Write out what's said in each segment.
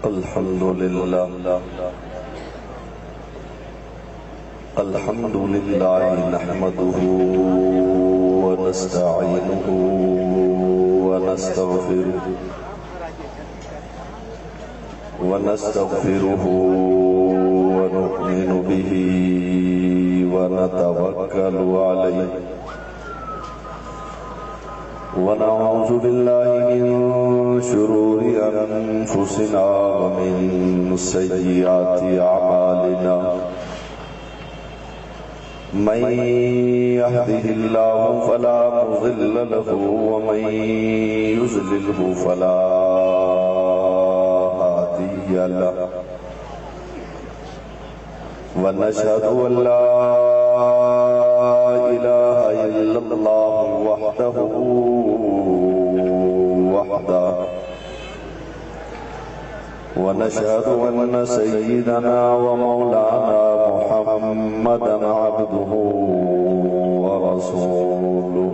الحمد لله نحمده ونستعينه ونستغفره ونؤمن به ونتوكل عليه ونعوذ بالله من شرور أنفسنا ومن سيئات أعمالنا من يهده الله فلا مضل له ومن يضلله فلا هادي له ونشهد أن لا إله إلا الله وحده ونشهد أن سيدنا ومولانا محمدا عبده ورسوله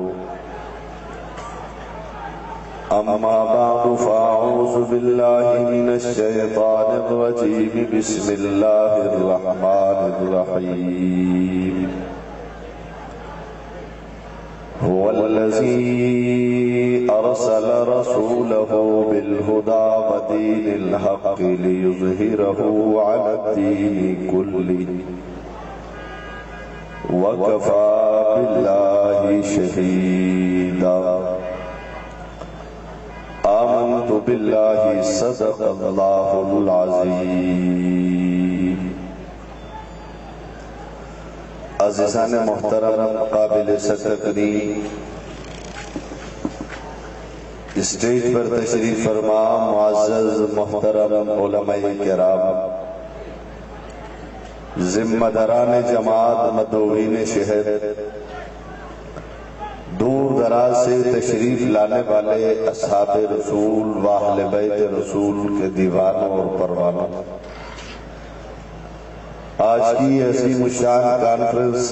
أما بعد فأعوذ بالله من الشيطان الرجيم بسم الله الرحمن الرحيم هو الذي أرسل رسوله بالهدى ودين الحق ليظهره على الدين كله وكفى بالله شهيدا آمنت بالله صدق الله العظيم عزیزان محترم قابل صدقنی اسٹیج پر تشریف فرما معزز محترم علماء کرام ذمہ داران جماعت مدعوین شہر دور دراز سے تشریف لانے والے اصحاب رسول و اہل بیت رسول کے دیوانوں اور پروانوں آج کی عظیم الشان کانفرنس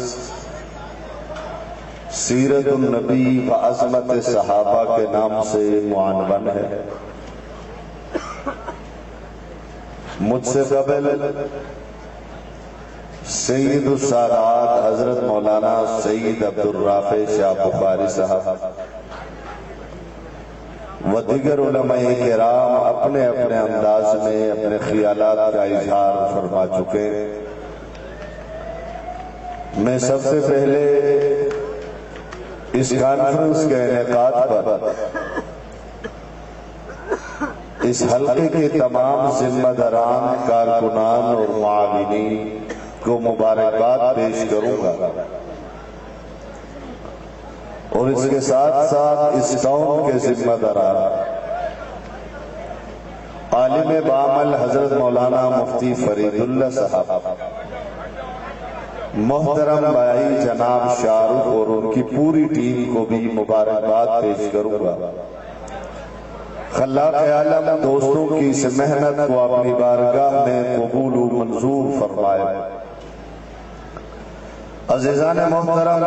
سیرت النبی و عظمت صحابہ کے نام سے معنون ہے۔ مجھ سے قبل سید السادات حضرت مولانا سید عبدالرافع شاہ بخاری صاحب و دیگر علماء کرام اپنے اپنے انداز میں اپنے خیالات کا اظہار فرما چکے۔ میں سب سے پہلے اس کانفرنس کے انعقاد پر اس حلقے کے تمام ذمہ داران، کارکنان اور معاونین کو مبارکباد پیش کروں گا اور اس کے ساتھ ساتھ اس ٹاؤن کے ذمہ داران عالم بعمل حضرت مولانا مفتی فرید اللہ صاحب، محترم بھائی جناب شاہ رخ اور ان کی پوری ٹیم کو بھی مبارکباد پیش کروں گا۔ خلاق عالم دوستوں کی اس محنت کو اپنی بارگاہ میں قبول و منظور فرمائے۔ عزیزان محترم،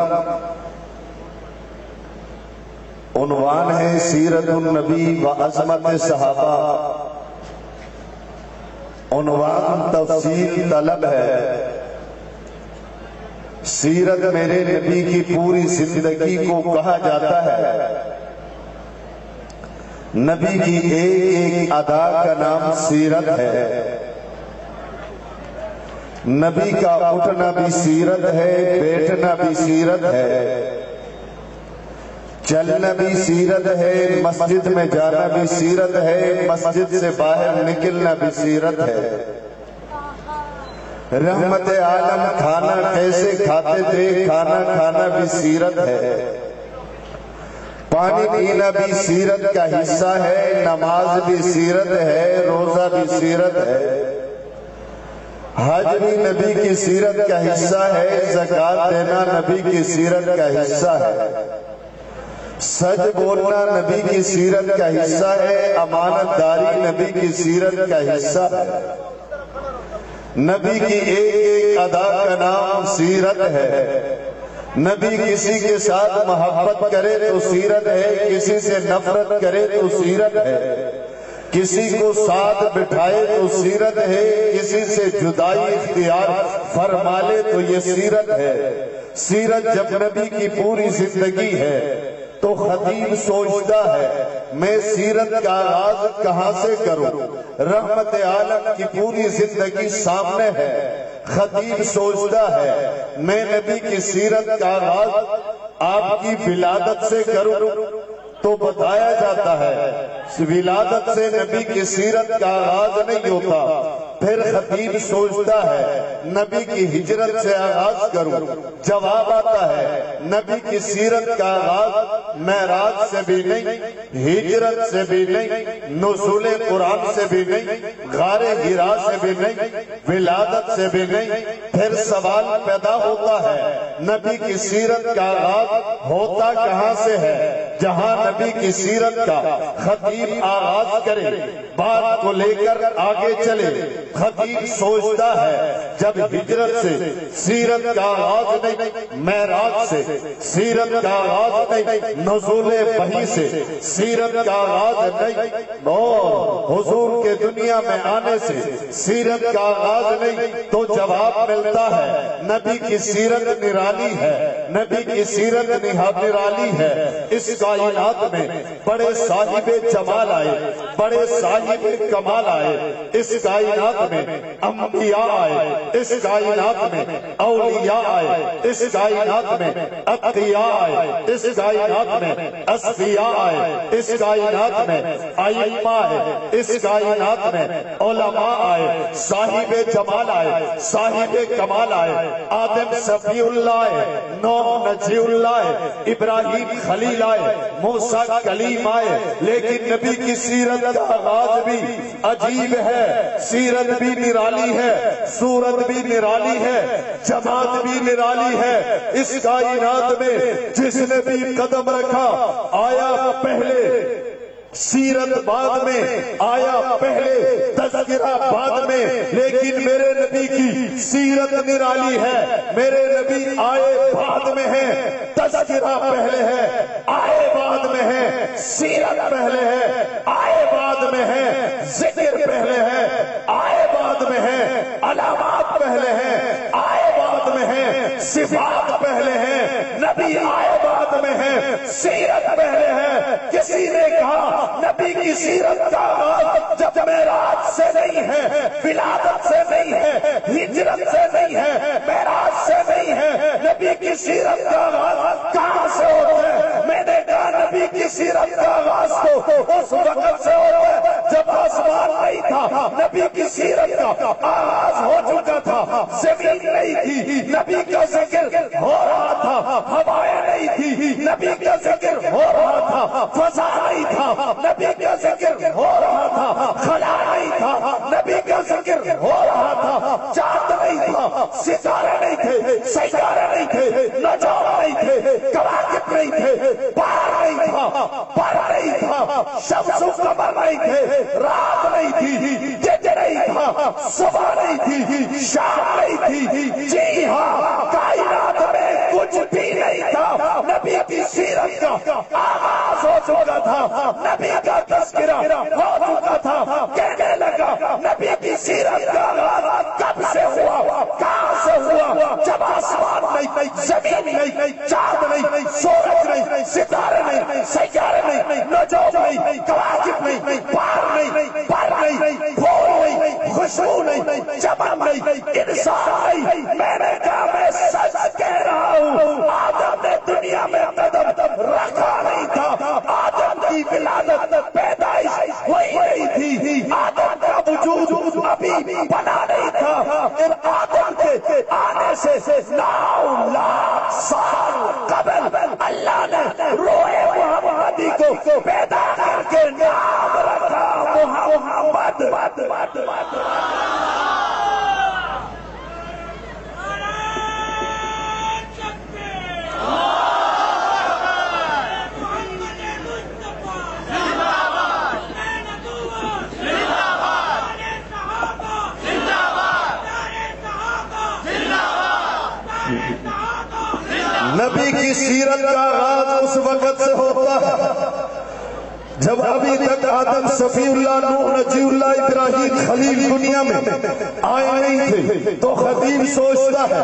عنوان ہے سیرت النبی و عظمت صحابہ، عنوان تفصیل طلب ہے۔ سیرت میرے نبی کی پوری زندگی کو کہا جاتا ہے۔ نبی کی ایک ایک ادا کا نام سیرت ہے۔ نبی کا اٹھنا بھی سیرت ہے، بیٹھنا بھی سیرت ہے، چلنا بھی سیرت ہے، مسجد میں جانا بھی سیرت ہے، مسجد سے باہر نکلنا بھی سیرت ہے۔ رحمت عالم کھانا کیسے کھاتے تھے، کھانا کھانا بھی سیرت ہے۔ پانی پینا بھی سیرت کا حصہ ہے، نماز بھی سیرت ہے، روزہ بھی سیرت ہے، حج بھی نبی کی سیرت کا حصہ ہے، زکوٰۃ دینا نبی کی سیرت کا حصہ ہے، سچ بولنا نبی کی سیرت کا حصہ ہے، امانت داری نبی کی سیرت کا حصہ ہے۔ نبی کی ایک ایک ادا کا نام سیرت ہے۔ نبی کسی کے ساتھ محبت کرے تو سیرت ہے، کسی سے نفرت کرے تو سیرت ہے۔ کسی کو ساتھ بٹھائے تو سیرت ہے، کسی سے جدائی اختیار فرما لے تو یہ سیرت ہے۔ سیرت جب نبی کی پوری زندگی ہے تو خطیب سوچتا ہے میں سیرت کا آغاز کہاں سے کروں؟ رحمت عالم کی پوری زندگی سامنے ہے، خطیب سوچتا ہے میں نبی کی سیرت کا آغاز آپ کی ولادت سے کروں، تو بتایا جاتا ہے ولادت سے نبی کی سیرت کا آغاز نہیں ہوتا۔ پھر خطیب سوچتا ہے نبی کی ہجرت سے آغاز کروں، جواب آتا ہے نبی کی سیرت کا آغاز معراج سے بھی نہیں، ہجرت سے بھی نہیں، نزول قرآن سے بھی نہیں، غار حرا سے بھی نہیں، ولادت سے بھی نہیں۔ پھر سوال پیدا ہوتا ہے نبی کی سیرت کا آغاز ہوتا کہاں سے ہے؟ جہاں نبی کی سیرت کا خطیب آغاز کرے، بات کو لے کر آگے چلے۔ خطیب سوچتا ہے جب ہجرت سے سیرت کا آغاز نہیں، معراج سے سیرت کا آغاز نہیں، نزول وحی سے سیرت کا آغاز نہیں، اور حضور کے دنیا میں آنے سے سیرت کا آغاز نہیں، تو جواب ملتا ہے نبی کی سیرت نرالی ہے، نبی کی سیرت نرالی ہے۔ اس کائنات میں بڑے صاحب جمال آئے، بڑے صاحب کمال آئے، اس کائنات میں انبیاء آئے، اس کائنات میں اولیاء آئے، اس کائنات میں اتقیاء آئے، اس کائنات میں اصفیاء آئے، اس کائنات میں ائمہ آئے، اس کائنات میں علماء آئے، صاحب جمال آئے، صاحب کمال آئے، آدم صفی اللہ آئے، نوح نجی اللہ آئے، ابراہیم خلیل آئے، موسیٰ کلیم آئے، لیکن نبی کی سیرت کا آغاز بھی عجیب ہے، سیرت بھی نرالی ہے، صورت بھی نرالی ہے، جماعت بھی نرالی ہے۔ اس کائنات میں جس نے بھی قدم رکھا آیا پہلے سیرت بعد میں، آیا پہلے تذکرہ بعد میں، لیکن میرے نبی کی سیرت نرالی ہے۔ میرے نبی آئے بعد میں ہیں، تذکرہ پہلے ہے، آئے بعد میں ہے، سیرت پہلے ہے، آئے بعد میں ہے، ذکر پہلے ہے، آئے بعد میں ہے، علامات پہلے ہیں، آئے بعد میں ہے، صفات پہلے ہیں، نبی آئے بعد میں ہے، سیرت پہلے ہے۔ کسی نے کہا نبی کی سیرت کا آغاز جب معراج سے نہیں ہے، ولادت سے نہیں ہے، ہجرت سے نہیں ہے، معراج سے نہیں ہے، نبی کی سیرت کا آغاز کہاں سے ہوتا ہے؟ میں نے کہا نبی کی سیرت کا آغاز تو اس وقت سے ہوتا ہے جب آسمان نہیں تھا، نبی کی سیرت کا آغاز ہو چکا تھا، زمین نہیں تھی، نبی کا ذکر ہو رہا تھا، ہوائیں نہیں تھی، نبی کا ذکر ہو رہا تھا، فضا نہیں تھا، نبی کا ذکر ہو رہا تھا، خلا نہیں تھا، نبی کا ذکر ہو رہا تھا، چاند نہیں تھا، ستارے نہیں تھے، سیارے نہیں تھے، نجوم نہیں تھے، کواکب نہیں تھے، پار نہیں تھا، پر نہیں تھا، شمس و قمر نہیں تھے، رات نہیں تھی، دن نہیں تھا، صبح نہیں تھی، شام نہیں تھی، جی ہاں کائنات میں کچھ بھی نہیں تھا، نبی کی سیرت کا آغاز ہو چکا تھا، نبی کا تذکرہ ہو چکا تھا۔ کہنے لگا نبی کی سیرت کا آغاز کب سے ہوا، کہاں سے ہوا؟ جب آسمان نہیں، زمین نہیں، چاند نہیں، سورج نہیں، ستارے نہیں، سیارے نہیں، نجوم نہیں، کواکب نہیں، پار نہیں، پر نہیں، پھول نہیں، خوشبو نہیں، چمن نہیں، انسان نہیں۔ میں نے کہا میں سچ کہہ رہا ہوں، آدم نے دنیا میں قدم رکھا نہیں تھا، آدم کی ولادت پیدائش ہوئی نہیں تھی، آدم کا وجود ابھی بنا نہیں تھا، ان آدم کے آنے سے 9 لاکھ سال قبل اللہ نے روح محمدی کو پیدا کر کے نام رکھا محمد۔ نبی کی سیرت کا آغاز اس وقت سے ہوتا ہے جب ابھی تک آدم صفی اللہ نوح نجی اللہ ابراہیم خلیل دنیا میں آئے نہیں تھے تو خطیب سوچتا ہے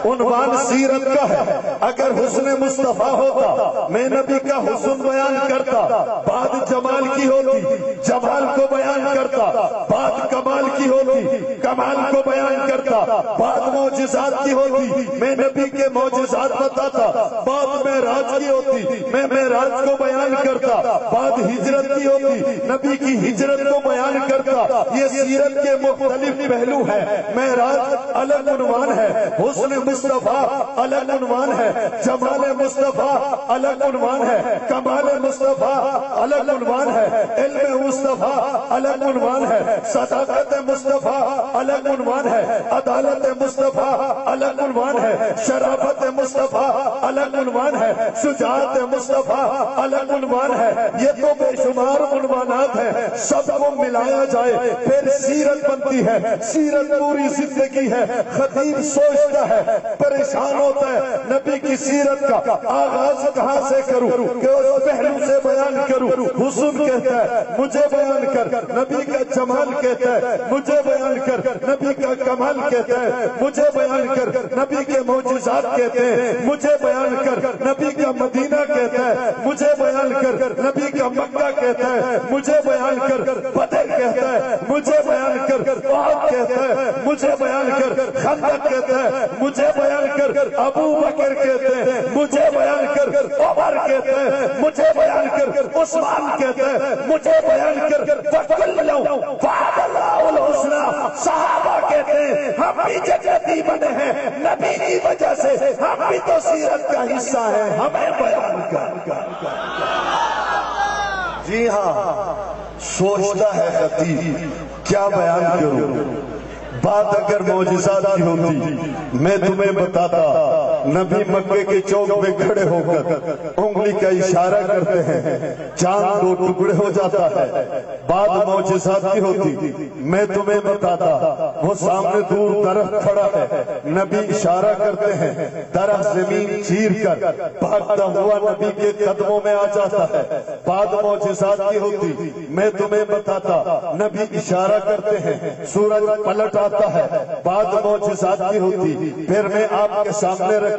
عنوان سیرت کا ہے، اگر حسن مصطفیٰ ہوتا میں نبی کا حسن بیان کرتا، بات جمال کی ہوتی جمال کو بیان کرتا، بات کمال کی ہوتی کمال کو بیان کرتا، بات معجزات کی ہوتی میں نبی کے معجزات بتاتا، بات معراج کی ہوتی میں معراج کو بیان کرتا، بات ہجرت کی ہوتی نبی کی ہجرت کو بیان کرتا۔ یہ سیرت کے مختلف پہلو ہے، معراج الگ عنوان ہے، حسن مصطفیٰ الگ عنوان ہے، جمال مصطفیٰ الگ عنوان ہے، کمال مصطفیٰ الگ عنوان ہے، علم مصطفیٰ الگ عنوان ہے، صداقت مصطفیٰ الگ عنوان ہے، عدالت مصطفیٰ الگ عنوان ہے، شرافت مصطفیٰ الگ عنوان ہے، شجاعت مصطفیٰ الگ عنوان ہے۔ یہ تو بے شمار عنوانات ہیں، سب کو ملایا جائے پھر سیرت بنتی ہے، سیرت پوری زندگی ہے۔ خطیب سوچتا ہے، پریشان ہوتا ہے، نبی کی سیرت کا آغاز کہاں سے کروں کہ اس پہلو سے بیان کروں۔ حسن کہتا ہے مجھے بیان کر، نبی کا جمال کہتا ہے مجھے بیان کر، نبی کا کمال کہتا ہے مجھے بیان کر، نبی کے معجزات کہتے ہیں مجھے بیان کر، نبی کا مدینہ کہتا ہے مجھے بیان کر، نبی کا مکہ کہتا ہے مجھے بیان کر، بدر کہتا ہے مجھے بیان کر، احد کہتا ہے مجھے بیان کر، خندق کہتا ہے مجھے بیان کر، ابو بکر کہتے ہیں مجھے بیان کر، عمر کہتے ہیں مجھے بیان کر، عثمان کہتے ہیں مجھے بیان کر، فَكُلُّ وَعَدَ اللَّهُ الْحُسْنَى۔ صحابہ کہتے ہیں ہم بھی جنتی بنے ہیں نبی کی وجہ سے، ہم بھی تو سیرت کا حصہ ہیں، ہمیں بیان کر۔ جی ہاں، سوچتا ہے خطیب کیا بیان کروں، بات اگر معجزات کی ہوتی میں تمہیں بتاتا۔ نبی مکے کے چوک میں کھڑے ہو کر انگلی کا اشارہ کرتے ہیں، چاند دو ٹکڑے ہو جاتا ہے۔ بات معجزات کی ہوتی میں تمہیں بتاتا، وہ سامنے دور درخت کھڑا ہے، نبی اشارہ کرتے ہیں، درخت زمین چیر کر بھاگتا ہوا نبی کے قدموں میں آ جاتا ہے۔ بات معجزات کی ہوتی میں تمہیں بتاتا، نبی اشارہ کرتے ہیں، سورج پلٹ آتا ہے۔ بات معجزات کی ہوتی پھر میں آپ کے سامنے رکھتا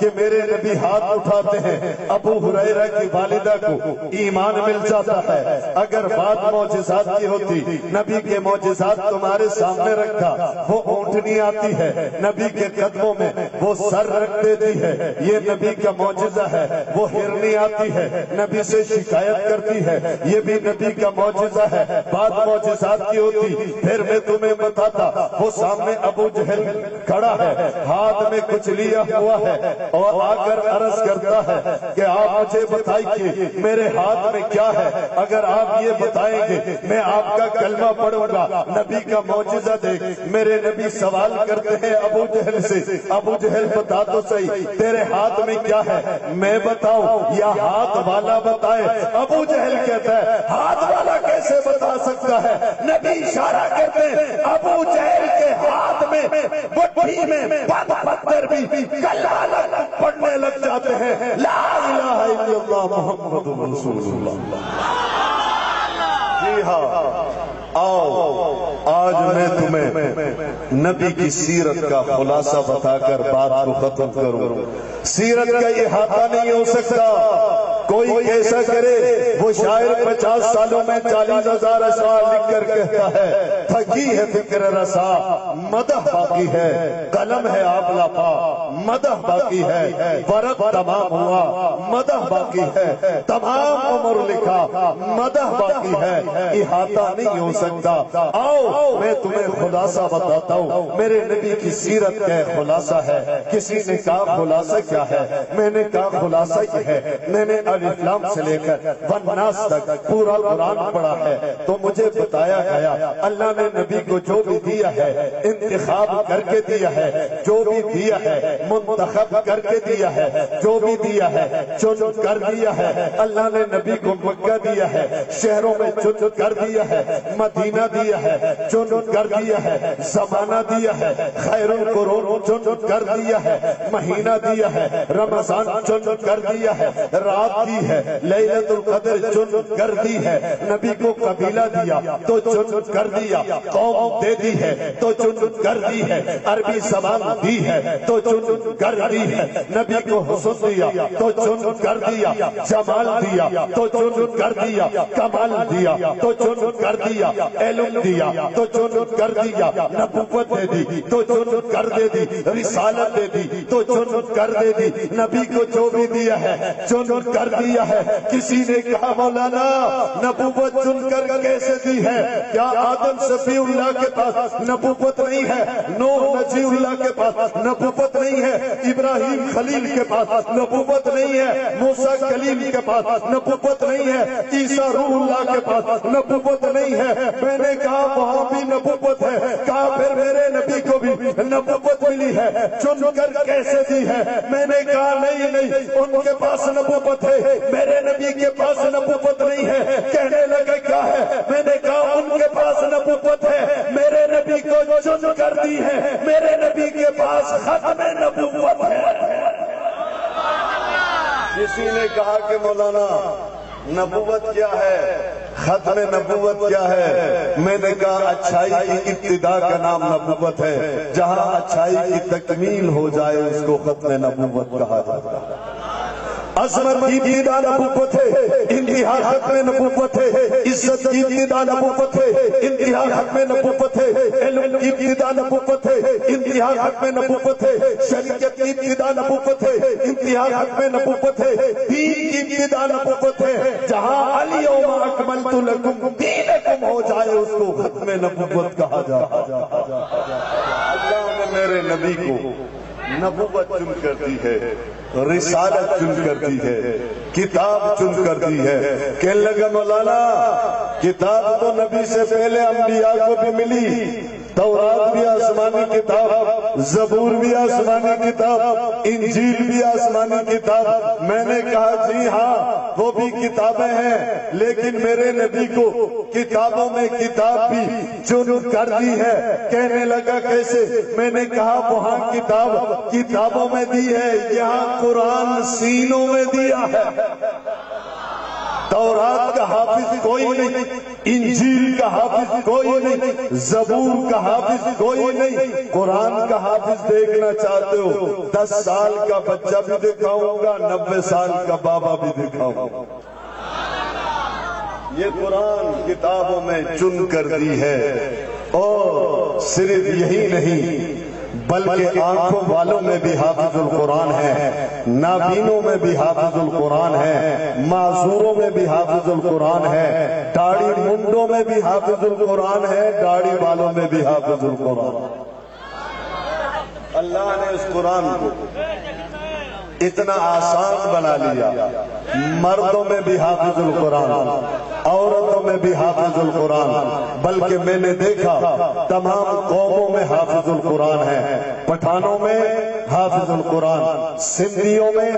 کہ میرے نبی ہاتھ اٹھاتے ہیں، ابو ہریرہ کی والدہ کو ایمان مل جاتا ہے۔ اگر بات معجزات کی ہوتی نبی کے معجزات تمہارے سامنے رکھتا، وہ اونٹنی آتی ہے نبی کے قدموں میں، وہ سر رکھ دیتی ہے، یہ نبی کا معجزہ ہے۔ وہ ہرنی آتی ہے نبی سے شکایت کرتی ہے، یہ بھی نبی کا معجزہ ہے۔ بات معجزات کی ہوتی پھر میں تمہیں بتاتا، وہ سامنے ابو جہل کھڑا ہے، ہاتھ میں کچھ لیا ہوا ہے اور آ کر عرض کرتا ہے کہ آپ مجھے بتائیے میرے ہاتھ میں کیا ہے، اگر آپ یہ بتائیں گے میں آپ کا کلمہ پڑھوں گا۔ نبی کا معجزہ دیکھ، میرے نبی سوال کرتے ہیں ابو جہل سے، ابو جہل بتا تو صحیح تیرے ہاتھ میں کیا ہے، میں بتاؤں یا ہاتھ والا بتائے؟ ابو جہل کہتا ہے ہاتھ والا کیسے بتا سکتا ہے؟ نبی اشارہ کرتے ہیں، ابو جہل کے ہاتھ میں مٹھی میں بند پتھر بھی کلمہ پڑھنے لگ جاتے ہیں، لا الہ الا اللہ محمد رسول اللہ۔ جی ہاں، آؤ آج میں تمہیں نبی کی سیرت کا خلاصہ بتا کر بات کو ختم کروں۔ سیرت کا احاطہ نہیں ہو سکتا، کوئی کیسا کرے، وہ شاعر 50 سالوں میں 40,000 اشعار لکھ کر کہتا ہے، تھکی ہے فکر رسا مدح باقی ہے، قلم ہے آپ لاپا مدح باقی ہے، ورق تمام ہوا مدح باقی ہے، تمام عمر لکھا مدح باقی ہے، احاطہ نہیں ہو سکتا۔ آؤ میں تمہیں خلاصہ بتاتا ہوں، میرے نبی کی سیرت کا خلاصہ ہے۔ کسی نے کہا خلاصہ کیا ہے؟ میں نے کہا خلاصہ یہ ہے، میں نے الف لام سے لے کر والناس تک پورا قرآن پڑھا ہے، تو مجھے بتایا گیا، اللہ نے نے نبی کو جو بھی دیا ہے انتخاب کر کے دیا ہے، جو بھی دیا ہے منتخب کر کے دیا ہے، جو بھی دیا ہے چن کر دیا ہے۔ اللہ نے نبی کو مکہ دیا ہے، شہروں میں چن کر دیا ہے، مدینہ دیا ہے، چن کر دیا ہے، زمانہ دیا ہے، خیر القرون چن کر دیا ہے، مہینہ دیا ہے، رمضان چن کر دیا ہے، رات دی ہے، لیلۃ القدر چن کر دی ہے، نبی کو قبیلہ دیا تو چن کر دیا، قوم دے دی ہے تو چن کر دی ہے، عربی زبان دی ہے تو چن کر دی ہے، نبی کو حسن دیا تو چن کر دیا، جمال دیا تو چن کر دیا، کمال دیا تو چن کر دیا، علم دیا تو چن کر دیا، نبوت دے دی تو چن کر دے دی، رسالت دے دی تو چن کر دے دی، نبی کو جو بھی دیا ہے چن کر دیا ہے۔ کسی نے کہا مولانا نبوت چن کر کیسے دی ہے؟ کیا آدم صفی اللہ کے پاس نبوت نہیں ہے؟ نوح نجی اللہ کے پاس نبوت نہیں ہے؟ ابراہیم خلیل کے پاس نبوت نہیں ہے؟ موسیٰ کلیم کے پاس نبوت نہیں ہے؟ عیسیٰ روح اللہ کے پاس نبوت نہیں ہے؟ میں نے کہا وہاں بھی نبوت ہے، کہا پھر میرے نبی کو بھی نبوت ملی ہے، چن کر کیسے دی ہے؟ میں نے کہا نہیں ان کے پاس نبوت ہے، میرے نبی کے پاس نبوت نہیں ہے۔ کہنے لگا کیا ہے؟ میں نے کہا ان کے پاس نبوت ہے، میرے نبی کو چن کر دی ہے، میرے نبی کے پاس ختم نبوت ہے۔ کسی نے کہا کہ مولانا نبوت کیا ہے، ختم نبوت کیا ہے؟ میں نے کہا اچھائی کی ابتدا کا نام نبوت ہے، جہاں اچھائی کی تکمیل ہو جائے اس کو ختم نبوت کہا جاتا ہے۔ عظمت کی ابتدا نبوت ہے، انتہا ختم نبوت ہے، عزت کی ابتدا نبوت ہے، انتہا ختم نبوت ہے، علم کی ابتدا نبوت ہے، انتہا ختم نبوت ہے، شریعت کی ابتدا نبوت ہے، انتہا ختم نبوت ہے، دین کی ابتدا نبوت ہے، جہاں الیوم اکملت لکم دینکم ہو جائے اس کو ختم نبوت کہا جاتا ہے۔ اللہ نے میرے نبی کو نبوت چن کر دی ہے، رسالت چن کر دی ہے، کتاب چن کر دی ہے۔ کہنے لگا مولانا کتاب تو نبی سے پہلے انبیاء کو بھی ملی، تورات بھی آسمانی کتاب، زبور بھی آسمانی کتاب، انجیل بھی آسمانی کتاب۔ میں نے کہا جی ہاں وہ بھی کتابیں ہیں، لیکن میرے نبی کو کتابوں میں کتاب بھی چن کر دی ہے۔ کہنے لگا کیسے؟ میں نے کہا وہاں کتاب کتابوں میں دی ہے، یہاں قرآن سینوں میں دیا ہے۔ تورات کا حافظ کوئی نہیں، انجیل کا حافظ کوئی نہیں، زبور کا حافظ کوئی نہیں۔ قرآن کا حافظ دیکھنا چاہتے ہو 10 سال کا بچہ بھی دکھاؤں گا، 90 سال کا بابا بھی دکھاؤں گا۔ یہ قرآن کتابوں میں چن کر دی ہے، اور صرف یہی نہیں بلکہ آنکھوں والوں میں بھی حافظ القرآن ہے، نابینوں میں بھی حافظ القرآن ہے، معذوروں میں بھی حافظ القرآن ہے، داڑھی منڈوں میں بھی حافظ القرآن ہے، داڑھی والوں میں بھی حافظ القرآن ہے۔ اللہ نے اس قرآن کو اتنا آسان بنا لیا، مردوں میں بھی حافظ القرآن، عورتوں میں بھی حافظ القرآن، بلکہ میں نے دیکھا تمام قوموں میں حافظ القرآن ہے۔ پٹھانوں میں حافظ القرآن، سندھیوں میں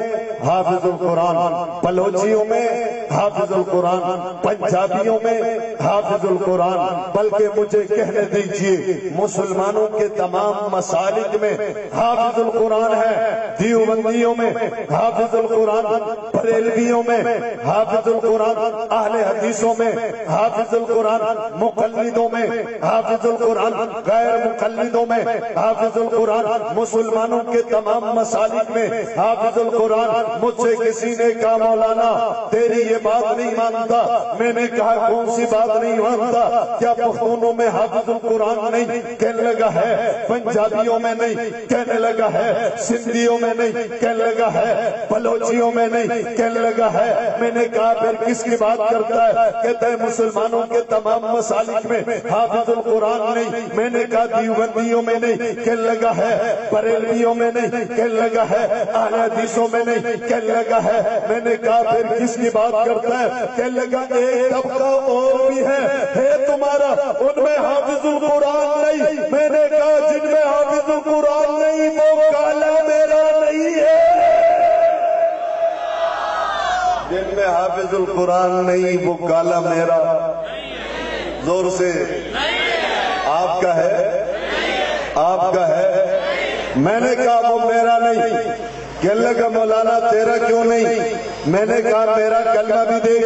حافظ القرآن، بلوچیوں میں حافظ القرآن، پنجابیوں میں حافظ القرآن، بلکہ مجھے کہنے دیجئے مسلمانوں کے تمام مسالک میں حافظ القرآن ہے۔ دیوبندیوں میں حافظ القرآن، بریلویوں میں حافظ القرآن، اہل حدیثوں میں حافظ القرآن، مقلدوں میں حافظ القرآن، غیر مقلدوں میں حافظ القرآن، مسلمانوں کے تمام مسالک میں حافظ القرآن۔ مجھ سے کسی نے کہا مولانا تیری یہ بات نہیں مانتا۔ میں نے کہا کون سی بات نہیں مانتا؟ کیا پختونوں میں حافظ القرآن نہیں؟ کہنے لگا ہے۔ پنجابیوں میں نہیں؟ کہنے لگا ہے۔ سندھیوں میں نہیں؟ کہنے لگا ہے۔ بلوچیوں میں نہیں؟ کہنے لگا ہے۔ میں نے کہا پھر کس کی بات کرتا ہے؟ کہتا ہے مسلمانوں کے تمام مسالک میں حافظ القرآن نہیں۔ میں نے کہا دیوبندیوں میں نہیں؟ کہنے لگا ہے۔ بریلویوں میں نہیں؟ کہنے لگا ہے۔ اہل حدیثوں میں نہیں؟ کہنے لگا ہے۔ میں نے کہا پھر کس کی بات کرتا ہے؟ کہنے لگا ایک طبقہ اور بھی ہے تمہارا، ان میں حافظ القرآن قرآن نہیں وہ کالا میرا، زور سے آپ کا ہے، آپ کا ہے۔ میں نے کہا وہ میرا نہیں، کہنے لگا مولانا تیرا کیوں نہیں؟ میں نے کہا میرا کلمہ بھی دے،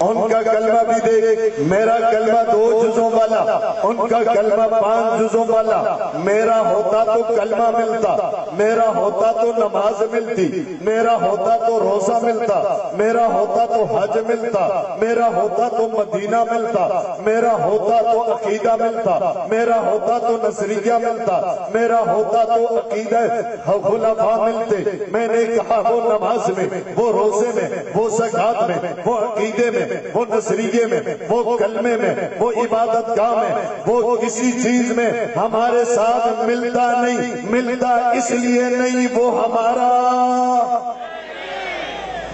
ان کا کلمہ بھی دے، میرا کلمہ 2 جزوں والا، ان کا کلمہ 5 جزوں والا، میرا ہوتا تو کلمہ ملتا، میرا ہوتا تو نماز ملتی، میرا ہوتا تو روزہ ملتا، میرا ہوتا تو حج ملتا، میرا ہوتا تو مدینہ ملتا، میرا ہوتا تو عقیدہ ملتا، میرا ہوتا تو نظریہ ملتا، میرا ہوتا تو عقیدہ خلفاء ملتے۔ میں نے کہا وہ نماز میں، وہ روزے میں، وہ زکات میں، وہ عقیدے میں، وہ نظریے میں، وہ کلمے میں، وہ عبادت گاہ میں، وہ کسی چیز میں ہمارے ساتھ ملتا نہیں، ملتا اس لیے نہیں وہ ہمارا،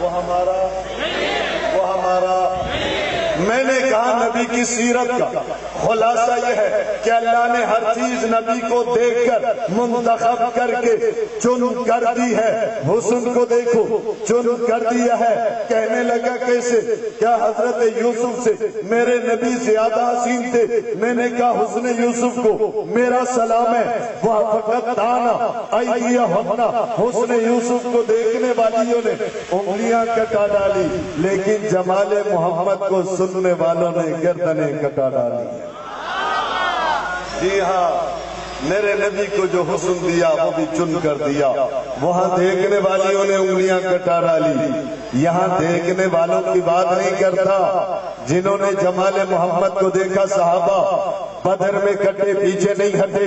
وہ ہمارا، وہ ہمارا۔ میں نے کہا نبی کی سیرت کا خلاصہ یہ ہے کہ اللہ نے ہر چیز نبی کو دیکھ کر منتخب کر کے چن کر دی ہے۔ حسن کو دیکھو، چن کر دیا ہے۔ کہنے لگا کیسے؟ کیا حضرت یوسف سے میرے نبی زیادہ حسین تھے؟ میں نے کہا حسن یوسف کو میرا سلام ہے، وہ فقط دانا ایدیہن، حسن یوسف کو دیکھنے والیوں نے انگلیاں کٹا ڈالی، لیکن جمال محمد کو سننے والوں نے گردنیں کٹا ڈالی۔ جی ہاں، میرے نبی کو جو حسن دیا وہ بھی چن کر دیا۔ وہاں دیکھنے والیوں نے انگلیاں کٹا ڈالی، یہاں دیکھنے والوں کی بات نہیں کرتا۔ جنہوں نے جمال محمد کو دیکھا صحابہ بدر میں کٹے پیچھے نہیں ہٹے،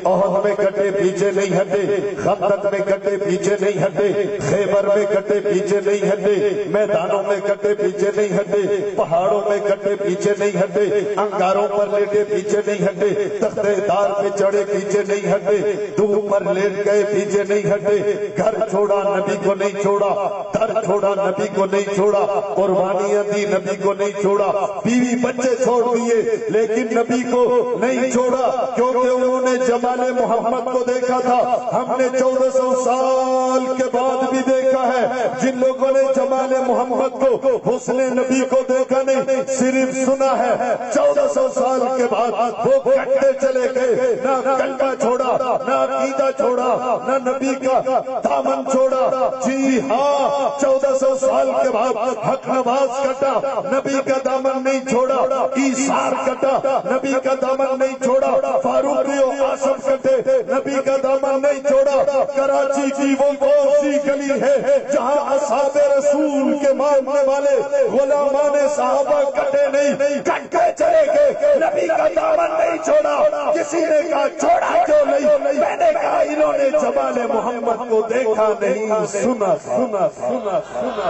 احد میں کٹے پیچھے نہیں ہٹے، خندق میں کٹے پیچھے نہیں ہٹے، خیبر میں کٹے پیچھے نہیں ہٹے، میدانوں میں کٹے پیچھے نہیں ہٹے، پہاڑوں میں کٹے پیچھے نہیں ہٹے، انگاروں پر لیٹے پیچھے نہیں ہٹے، تختے دار پہ چڑھے پیچھے نہیں ہٹے، دھوپ پر لیٹ گئے پیچھے نہیں ہٹے، گھر چھوڑا نبی کو نہیں چھوڑا، در چھوڑا نبی کو نہیں چھوڑا، قربانیاں دی نبی کو نہیں چھوڑا، بیوی بچے چھوڑ دیے لیکن نبی کو نہیں چھوڑا، کیونکہ انہوں نے جمال محمد کو دیکھا تھا۔ ہم نے 1400 سال کے بعد بھی دیکھا ہے، جن لوگوں نے جمال محمد کو، حسن نبی کو دیکھا نہیں، صرف سنا ہے، 1400 سال کے بعد وہ کٹتے چلے گئے، نہ کلمہ چھوڑا، نہ عقیدہ چھوڑا، نہ نبی کا دامن چھوڑا۔ جی ہاں، 1400 سال کے بعد حق نماز کٹا، نبی کا دامن نہیں چھوڑا، ایثار کٹا، نبی کا دامن نہیں چھوڑا، فاروقی و آصف کٹے، نبی کا دامن نہیں چھوڑا۔ کراچی کی وہ کون سی گلی ہے جہاں اصحاب رسول کے ماننے والے غلامان صحابہ کٹے نہیں، کٹتے چلے گئے، نبی کا دامن نہیں چھوڑا۔ کسی نے کہا چھوڑا کیوں نہیں؟ میں نے کہا انہوں نے جمال محمد کو دیکھا نہیں، سنا سنا سنا سنا۔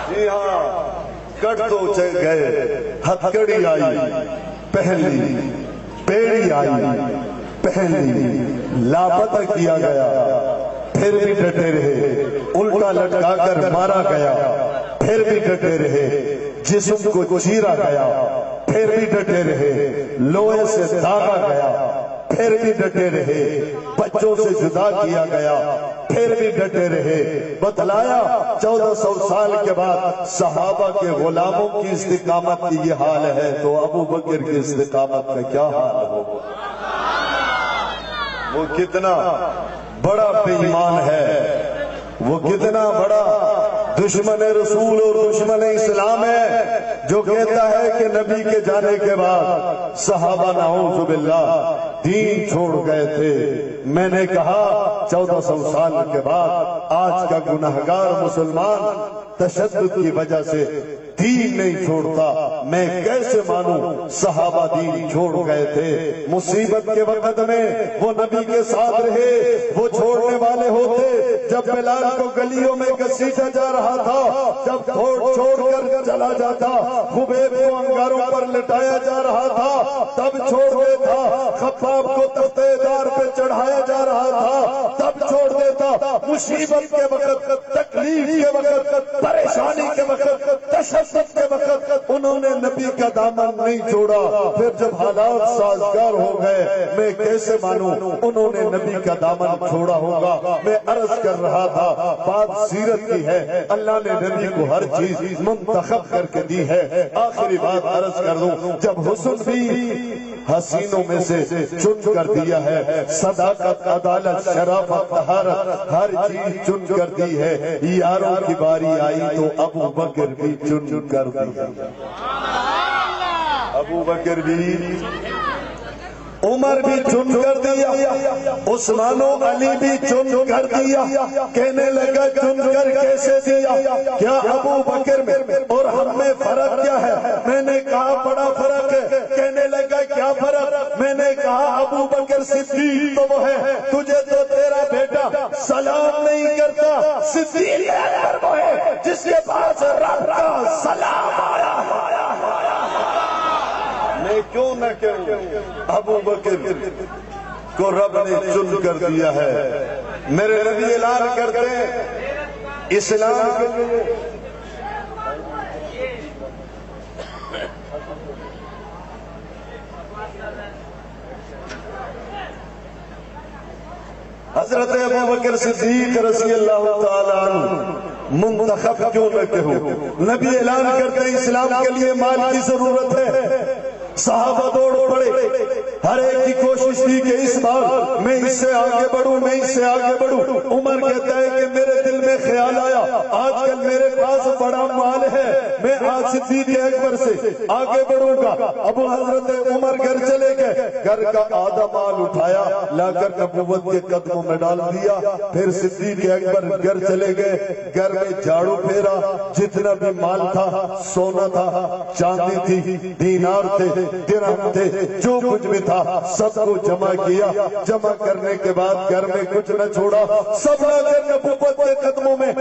جی ہاں، کٹ تو گئے، ہتھکڑی آئی پہلی، بیڑی آئی پہلی، لاپتہ کیا گیا، پھر بھی ڈٹے رہے، الٹا لٹکا کر مارا گیا، پھر بھی ڈٹے رہے، جسم کو چیرا گیا، پھر بھی ڈٹے رہے، لوہے سے داغا گیا، پھر بھی ڈٹے رہے، بچوں سے جدا کیا گیا، پھر بھی ڈٹے رہے۔ بتلایا 1400 سال کے بعد صحابہ کے غلاموں کی استقامت کی یہ حال ہے تو ابو بکر کی استقامت کا کیا حال ہوگا؟ وہ کتنا بڑا بے ایمان ہے، وہ کتنا بڑا دشمن رسول اور دشمن اسلام ہے جو کہتا ہے کہ نبی کے جانے کے بعد صحابہ نعوذ باللہ دین چھوڑ گئے تھے۔ میں نے کہا 1400 سال کے بعد آج کا گنہگار مسلمان تشدد کی وجہ سے دین نہیں چھوڑتا، میں کیسے مانوں صحابہ دین چھوڑ گئے تھے؟ مصیبت کے وقت میں وہ نبی کے ساتھ رہے، وہ چھوڑنے والے ہوتے۔ جب بلال کو گلیوں میں گھسیٹا جا رہا تھا، جب چھوڑ کر چلا جاتا، خبیب کو انگاروں پر لٹایا جا رہا تھا، تب چھوڑ دیتا۔ خباب کو تختے دار پہ چڑھایا جا رہا تھا، تب چھوڑ دیتا۔ مصیبت کے وقت، تکلیف کے وقت، پریشانی کے وقت، تشدد کے وقت انہوں نے نبی کا دامن نہیں چھوڑا۔ پھر جب حالات سازگار ہو گئے میں کیسے مانوں انہوں نے نبی کا دامن چھوڑا ہوگا؟ میں عرض کر رہا تھا بات سیرت کی ہے، اللہ نے نبی کو ہر چیز منتخب کر کے دی ہے۔ آخری بات عرض کر دوں، جب حسن بھی حسینوں میں سے چن کر دیا ہے، صداقت، عدالت، شرافت، طہارت ہر چیز چن کر دی ہے، یاروں کی باری آئی تو ابو بکر بھی چن کر دیا، ابو بکر بھی، عمر بھی چن کر دیا، عثمان و علی بھی چن کر دیا۔ کہنے لگا چن کر کیسے دیا؟ کیا ابو بکر میں اور ہم میں فرق کیا ہے؟ میں نے کہا بڑا فرق ہے۔ کہنے لگا کیا فرق؟ میں نے کہا ابو بکر صدیق تو وہ ہے، تجھے تو تیرا بیٹا سلام نہیں کرتا، صدیق اکبر وہ ہے جس کے پاس رب کا سلام آیا۔ میں کیوں نہ کہوں ابو بکر کو رب نے چن کر دیا ہے۔ میرے نبی اعلان کرتے ہیں اسلام کے لیے حضرت ابو بکر صدیق رضی اللہ تعالیٰ عنہ منتخب کیوں نہ کہوں؟ نبی اعلان کرتے ہیں اسلام کے لیے مال کی ضرورت ہے۔ صحابہ دوڑ پڑے، ہر ایک کی کوشش تھی کہ اس بار میں اس سے آگے بڑھوں، میں اس سے آگے بڑھوں۔ عمر کہتا ہے کہ میرے دل میں خیال آیا آج کل میرے پاس بڑا مال ہے، میں آج صدیق اکبر سے آگے بڑھوں گا۔ ابو حضرت عمر گھر چلے گئے، گھر کا آدھا مال اٹھایا لا کر نبوت کے قدموں میں ڈال دیا۔ پھر صدیق اکبر گھر چلے گئے، گھر میں جھاڑو پھیرا، جتنا بھی مال تھا، سونا تھا، چاندی تھی، دینار تھے، درہم تھے، جو کچھ بھی تھا سب کو جمع کیا۔ جمع کرنے کے بعد گھر میں کچھ نہ چھوڑا، سب لا کر نبوت کے قدموں میں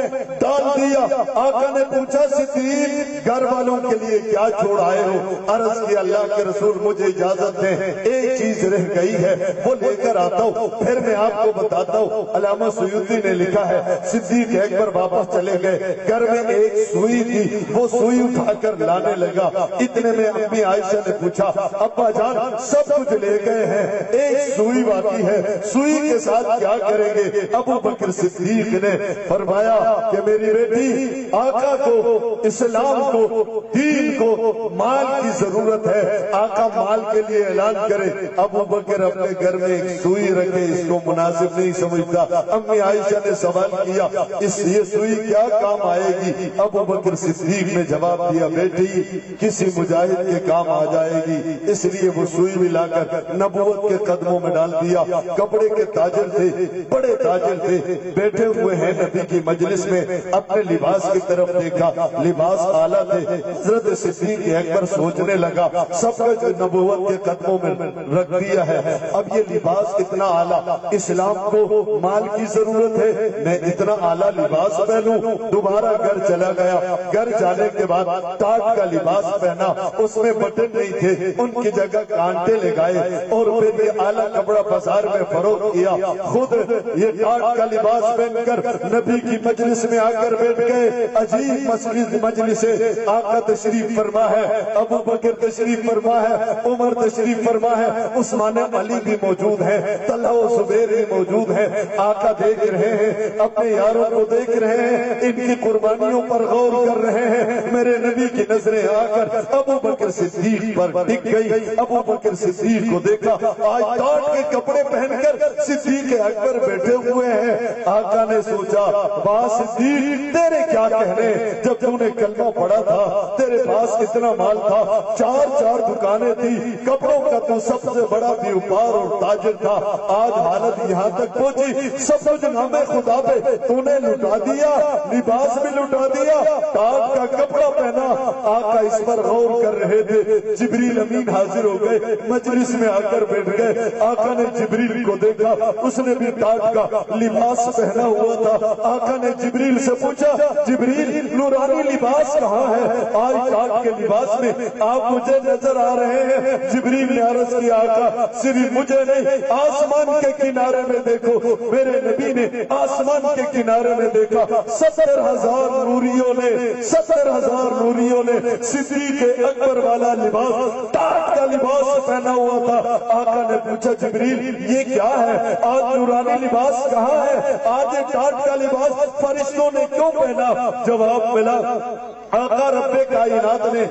ڈال دیا۔ آقا نے پوچھا صدیق گھر والوں کے لیے کیا چھوڑ آئے ہو؟ عرض کی اللہ کے رسول مجھے اجازت دیں، ایک چیز رہ گئی ہے وہ لے کر آتا ہوں، پھر میں آپ کو بتاتا ہوں۔ علامہ سیوطی نے لکھا ہے صدیق اکبر واپس چلے گئے، گھر میں ایک سوئی تھی، وہ سوئی اٹھا کر لانے لگا۔ اتنے میں امی عائشہ نے پوچھا ابا جان سب کچھ لے گئے ہیں، ایک سوئی باقی ہے، سوئی کے ساتھ کیا کریں گے؟ ابو بکر صدیق نے فرمایا کہ میری بیٹی آقا کو، اسلام کو، دین کو مال کی ضرورت ہے، آقا مال کے لیے اعلان کرے۔ ابو بکر اپنے گھر میں ایک سوئی رکھے، اس کو مناسب نہیں سمجھتا۔ امی عائشہ نے سوال کیا اس یہ سوئی کیا کام آئے گی؟ ابو بکر صدیق نے جواب دیا بیٹی کسی مجاہد کے کام آ جائے گی، اس لیے وہ سوئی بھی لا کر نبوت کے قدموں میں ڈال دیا۔ کپڑے کے تاجر تھے، بڑے تاجر تھے، بیٹھے ہوئے ہیں نبی کی مجلس میں، اپنے لباس کی طرف دیکھا، لباس اعلیٰ تھے۔ حضرت صدیق اکبر سوچنے لگا سب کچھ نبوت کے قدموں میں رکھ دیا ہے، اب یہ لباس اتنا اعلیٰ، اسلام کو مال کی ضرورت ہے، میں اتنا اعلیٰ لباس پہنوں؟ دوبارہ گھر چلا گیا، گھر جانے کے بعد ٹاٹ کا لباس پہنا، اس میں بٹن نہیں تھے، ان کی جگہ کانٹے لگائے، اور پھر یہ اعلیٰ کپڑا بازار میں فروخت کیا۔ خود یہ ٹاٹ کا لباس پہن کر نبی کی مجلس میں آ کر بیٹھ گئے۔ عجیب مجلس ہے، آقا تشریف فرما ہے، ابو بکر تشریف فرما ہے، عمر تشریف فرما ہے، عثمان علی بھی موجود ہیں، طلحہ و زبیر بھی موجود ہیں۔ آقا دیکھ رہے ہیں، اپنے یاروں کو دیکھ رہے ہیں، ان کی قربانیوں پر غور کر رہے ہیں۔ میرے نبی کی نظریں آ کر ابو بکر صدیق پر ٹک گئی۔ ابو بکر صدیق کو دیکھا آج ٹاٹ کے کپڑے پہن کر صدیق اکبر بیٹھے ہوئے ہیں۔ آقا نے سوچا با صدیق تیرے کیا کہنے، جب تو نے کلمہ پڑھا تھا تیرے پاس اتنا مال تھا، چار دکانیں تھی، کپڑوں کا تو سب سے بڑا بیوپار اور تاجر تھا، آج حالت یہاں تک پہنچی، سب کچھ نام خدا پہ تو نے لٹا دیا، لباس بھی لٹا دیا، ٹاٹ کا کپڑا پہنا۔ آقا اس پر غور کر رہے تھے، جبریل جبریل امین حاضر ہو گئے، مجلس میں آ کر بیٹھ گئے۔ آقا نے جبریل کو دیکھا، اس نے بھی ٹاٹ کا لباس پہنا ہوا تھا۔ آقا نے جبریل سے پوچھا، جبریل نورانی لباس کہاں ہے؟ آج ٹاٹ کے لباس میں آپ مجھے نظر آ رہے ہیں۔ جبریل نے عرض کیا، آقا صرف مجھے نہیں، آسمان کے کنارے میں دیکھو۔ میرے نبی نے آسمان کے کنارے میں دیکھا، 70,000 نوریوں نے 70,000 نوریوں نے صدیق اکبر والا لباس، ٹاٹ کا لباس پہنا ہوا تھا۔ آقا نے پوچھا، جبریل یہ کیا ہے؟ آج نورانی لباس کہاں ہے؟ آج ٹاٹ کا لباس فرشتوں نے کیوں پہنا؟ جواب ملا، آقا رب کائنات نے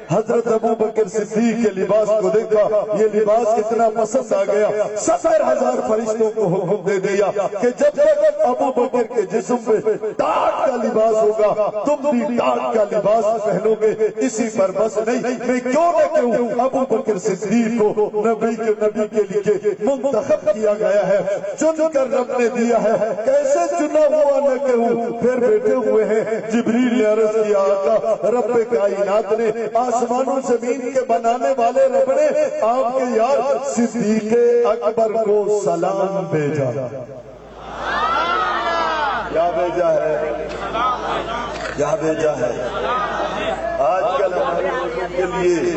حضرت ابو بکر صدیق کے لباس کو دیکھا، یہ لباس اتنا پسند آ گیا، 70,000 فرشتوں کو حکم دے دیا کہ جب تک ابو بکر کے جسم پہ ٹاٹ کا لباس ہوگا تم بھی ٹاٹ کا لباس پہنو گے۔ اسی پر بس نہیں، میں کیوں نہ کہوں ابو بکر صدیق کو نبی کے لیے منتخب کیا گیا ہے، چن کر رب نے دیا ہے، کیسے چنا ہوا نہ کہوں۔ پھر بیٹھے ہوئے ہیں، جبریل نے عرض کیا، آقا رب کائنات نے آسمان و زمین کے بنانے والے رب نے آپ کے یار صدیق اکبر کو سلام بھیجا۔ کیا بھیجا ہے؟ کیا بھیجا ہے؟ آج کل ہمارے لوگوں کے لیے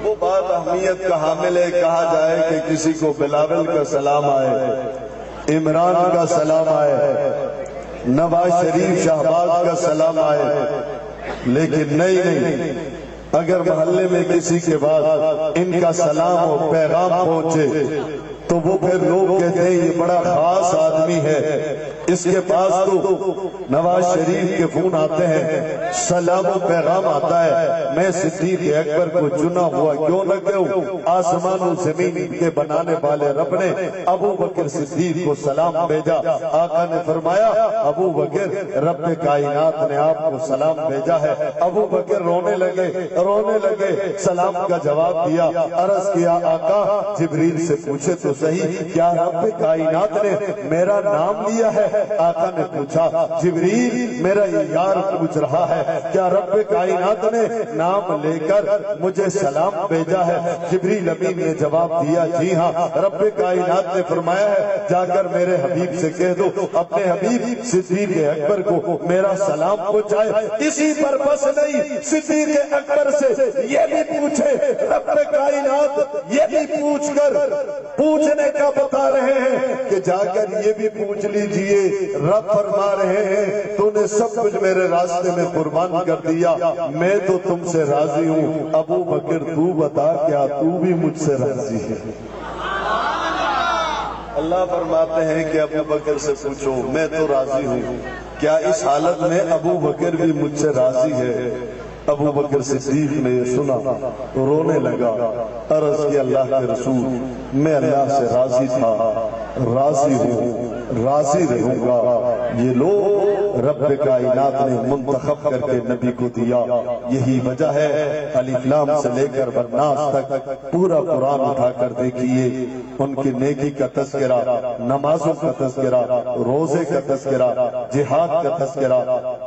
وہ بات اہمیت کا حامل ہے، کہا جائے کہ کسی کو بلاول کا سلام آئے، عمران کا سلام آئے، نواز شریف شہباز کا سلام آئے، لیکن نہیں، اگر محلے میں کسی کے بعد ان کا سلام و پیغام پہنچے تو وہ پھر لوگ کہتے ہیں یہ بڑا خاص آدمی ہے، اس کے پاس تو نواز شریف کے فون آتے ہیں، سلام و پیغام آتا ہے۔ میں صدیق اکبر کو چنا ہوا کیوں نہ کہوں؟ آسمان و زمین کے بنانے والے رب نے ابو بکر صدیق کو سلام بھیجا۔ آقا نے فرمایا، ابو بکر رب کائنات نے آپ کو سلام بھیجا ہے۔ ابو بکر رونے لگے، سلام کا جواب دیا، عرض کیا، آقا جبریل سے پوچھے تو صحیح، کیا رب کائنات نے میرا نام لیا ہے؟ آقا نے پوچھا، جبریل میرا یہ یار پوچھ رہا ہے، کیا رب کائنات نے نام لے کر مجھے سلام بھیجا ہے؟ جبریل امین نے جواب دیا، جی ہاں، رب کائنات نے فرمایا ہے جا کر میرے حبیب سے کہہ دو اپنے حبیب صدیق اکبر کو میرا سلام پہنچائے۔ اسی پر بس نہیں، صدیق اکبر سے یہ بھی پوچھے، رب کائنات یہ بھی پوچھنے کا بتا رہے ہیں کہ جا کر یہ بھی پوچھ لیجئے، رب فرما رہے ہیں تو نے سب کچھ میرے راستے میں قربان کر دیا، میں تو تم سے راضی ہوں، ابو بکر تو بتا کیا تو بھی مجھ سے راضی ہے؟ اللہ فرماتے ہیں کہ ابو بکر سے پوچھو، میں تو راضی ہوں۔ کیا اس حالت میں ابو بکر بھی مجھ سے راضی ہے؟ ابو بکر صدیق نے یہ سنا، رونے لگا، عرض کی، اللہ کے رسول میں اللہ سے راضی تھا، راضی ہوں، راضی رہوں گا۔ یہ لوگ رب کائنات نے منتخب کر کے نبی کو دیا، یہی وجہ ہے الف لام سے لے کر والناس تک پورا قرآن اٹھا کر دیکھیے، ان کی نیکی کا تذکرہ، نمازوں کا تذکرہ، روزے کا تذکرہ، جہاد کا تذکرہ،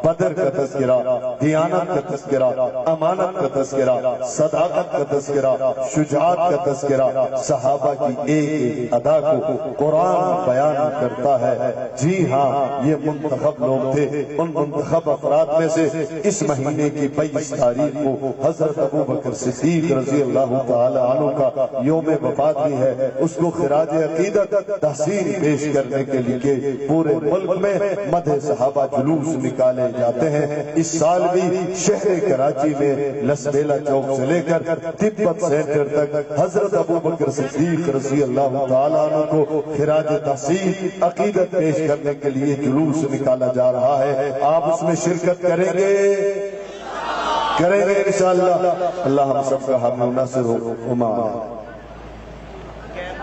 بدر کا تذکرہ، دیانت کا تذکرہ، امانت کا تذکرہ، صداقت کا تذکرہ، شجاعت کا تذکرہ، صحابہ کی ایک ادا کو قرآن بیان کرتا ہے۔ جی ہاں، یہ منتخب لوگ تھے، ان منتخب افراد میں سے اس مہینے کی 22 تاریخ کو حضرت ابو بکر صدیق رضی اللہ تعالی عنہ کا یوم وفات بھی ہے۔ اس کو خراج عقیدت تحسین پیش کرنے کے لیے پورے ملک میں مدح صحابہ جلوس نکالے جاتے ہیں۔ اس سال بھی شہر کراچی میں لسبیلا چوک سے لے کر تبت سینٹر تک حضرت ابو بکر صدیق رضی اللہ تعالی عنہ کو خراج تحسین عقیدت پیش کرنے کے لیے جلوس نکالا جا رہا ہے۔ آپ اس میں شرکت کریں گے انشاءاللہ۔ اللہ ہم سب کا حامی و ناصر ہو۔